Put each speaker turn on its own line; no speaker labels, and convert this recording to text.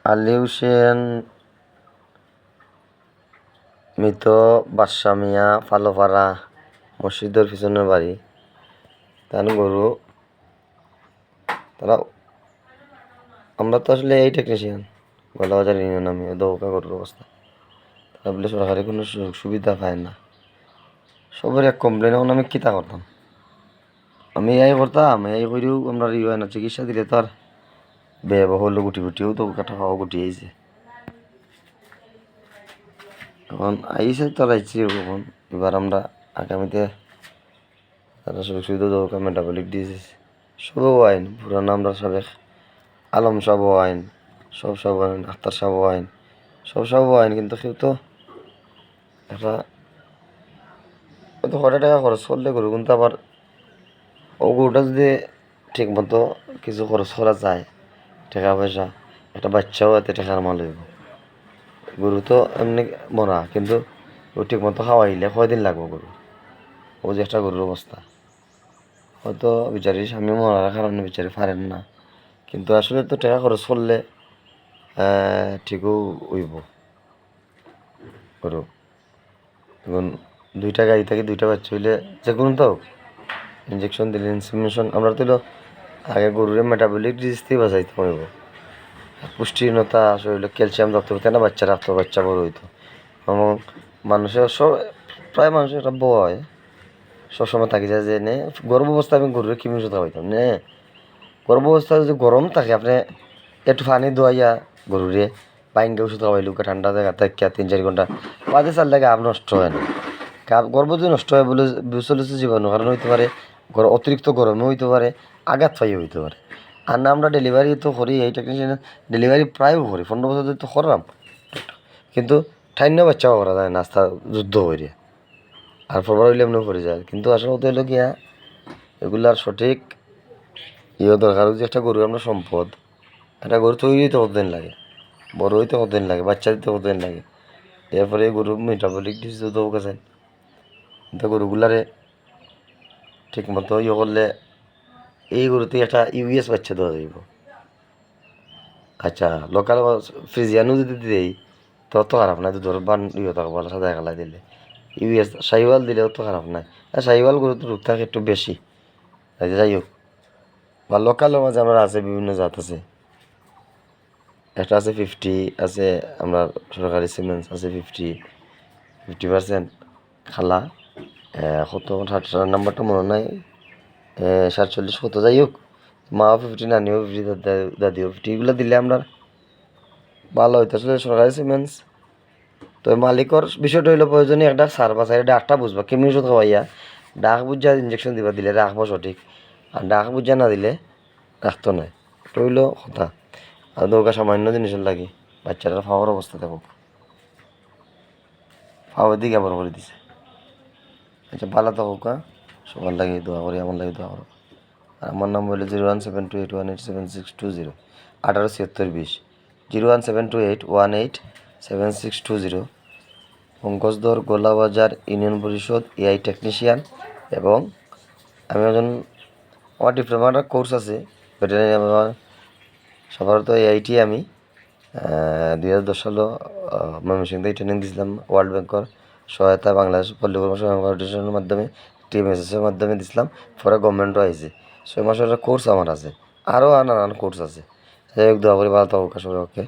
আলী হোসেন মৃত বাদশা মিয়া ফালোপাড়া মসজিদের পিছনের বাড়ি। তার গরু তারা আমরা তো আসলে এই টেকনিশিয়ান গলাবাজার ইউনিয়ন, আমি দৌকা গরুর অবস্থা। তারা বলে সরকারি কোনো সুযোগ সুবিধা পায় না। সবার এক কমপ্লেন, এখন আমি কিতা করতাম? আমি এই করতাম, এই করেও আমরা হয় না, চিকিৎসা দিলে তো আর ব্যয়বহুল গুটি গুটিও তো কাটা খাওয়া গুটি আইছে। এখন আইসে তো আইছি এখন, এবার আমরা আগামীতে তারা সুযোগ সুবিধা দৌকা মেটাবলিক ডিজিজ সবও আইন পুরানো, আমরা সাবেক আলম সাহেব আইন, সব আইন, আখতার সাহেব আইন, সব আইন, কিন্তু কেউ তো একটা হয়তো কটা টাকা খরচ করলে করু, কিন্তু আবার ও গরুটা যদি ঠিক মতো কিছু খরচ করা যায়, টাকা পয়সা, একটা বাচ্চাও এতে টাকার মাল হইব। গরু তো এমনি মরা, কিন্তু ও ঠিক মতো খাওয়াইলে কয়দিন লাগবো গরু? ও যে একটা গরুর অবস্থা, হয়তো বিচারি স্বামী মরার কারণে বিচারি পারেন না, কিন্তু আসলে তো টাকা খরচ করলে ঠিকও হইব গরু। এখন দুইটা গাড়ি থেকে দুইটা বাচ্চা হইলে যে কোনো তো ইঞ্জেকশন দিলে ইনসিমিনেশন, আমরা তো আগে গরুর মেটাবলিক ডিজিজ থেকে বাঁচাইতে হইব। পুষ্টিহীনতা শরীরে ক্যালসিয়াম রাখতে হইতো না, বাচ্চা রাখতো, বাচ্চা বড় হইতো। এবং মানুষের প্রায় মানুষের একটা বয় সবসময় থাকি যায় যে নে গর্ভ অবস্থায় আমি গরুর কি মিশতে হইতাম নে গর্ভ অবস্থায় যদি গরম থাকে, আপনি একটু পানি দোয়াইয়া গরুরে বাইঙ্গে ওষুধ খাওয়াই লুকে ঠান্ডা জায়গা থেকে 3-4 ঘন্টা বাদে চাল লাগে, আপ নষ্ট হয় না। গর্ভ যদি নষ্ট হয় বলে বুঝতে জীবাণু কারণ হইতে পারে, অতিরিক্ত গরমে হইতে পারে, আঘাত পাইয়ে হইতে পারে। আর না আমরা ডেলিভারি তো করি, এই টেকনিশিয়ান ডেলিভারি প্রায়ও করি, 15 বছর ধরে তো করলাম, কিন্তু ঠাইন্য বাচ্চাও করা যায় নাস্তা যুদ্ধ করি আর ফরবার হইলে এমনি করে যায়। কিন্তু আসলে তো হলো গিয়া এগুলার সঠিক দরকার। যে একটা গরু আমরা সম্পদ, একটা গরু তৈরি হইতে কতদিন লাগে, বড় হইতে কতদিন লাগে, বাচ্চা দিতে কতদিন লাগে, এরপরে গরু মেটাবলিক ডিজিজ তো গেছেন। কিন্তু গরুগুলারে ঠিক মতো করলে এই গরুতে একটা ইউএস বাচ্চা দেওয়া যাইব। আচ্ছা, লোকাল ফ্রিজিয়ানও যদি দেই তো খারাপ নাই, দুধর বান থাকবো সাদা খেলা দিলে। ইউএস শাহিওয়াল দিলেও তো খারাপ নাই, আর শাহিওয়াল গরু তো রোগ থাকে একটু বেশি। যাই হোক, বা লোকালের মাঝে আমরা আছে বিভিন্ন জাত আছে, একটা আছে 50 আছে, আমরা সরকারি সিমেন্স আছে 50% খালা, কত 60 নাম্বারটা মনে নাই, 47 কত, যাই হোক, মাও 50, নানিও 50, দাদিও 50, এগুলো দিলে আমরা ভালো হইতো। আসলে সরকারি সিমেন্স তো মালিকর বিষয়টা হইলো প্রয়োজনীয় একটা সার বা সাইডে ডাকটা বুঝবা, কেমনি ওষুধ খাওয়াইয়া ডাক বুঝা ইঞ্জেকশন দিবা, দিলে রাখবো সঠিক, আর ডাক বুঝা না দিলে রাখতো নাই। এটা হইলো কথা। আর দৌকা সামান্য জিনিসের লাগে বাচ্চারা খাওয়ার অবস্থা দেখো, খাওয়ার দিকে আবার করে দিছে। আচ্ছা, ভালো থাকো কা, সবার লাগে দোয়া করি, আমার লাগে দোয়া করো। আর আমার নাম হইলো 01728187620, 187620, 01728187620, পঙ্কজদর গোলাবাজার ইউনিয়ন পরিষদ এআই টেকনিশিয়ান। এবং আমি একজন, আমার ডিপ্লোমার কোর্স আছে ভেটেরিনারি, আমার সবার তো এআইটি আমি 2010 সালে ময়মনসিংহ থেকে ট্রেনিং দিয়েছিলাম, ওয়ার্ল্ড ব্যাংকের সহায়তা, বাংলাদেশ পল্লী কর্মসংস্থান ফাউন্ডেশনের মাধ্যমে, টিএমএসএসের মাধ্যমে দিছিলাম, পরে গভর্নমেন্টও আইছে। 6 মাসের কোর্স আমার আছে, আরও নানান কোর্স আছে। যাই হোক, দোয়া করি ভালো থাকুক সবাই, ওকে।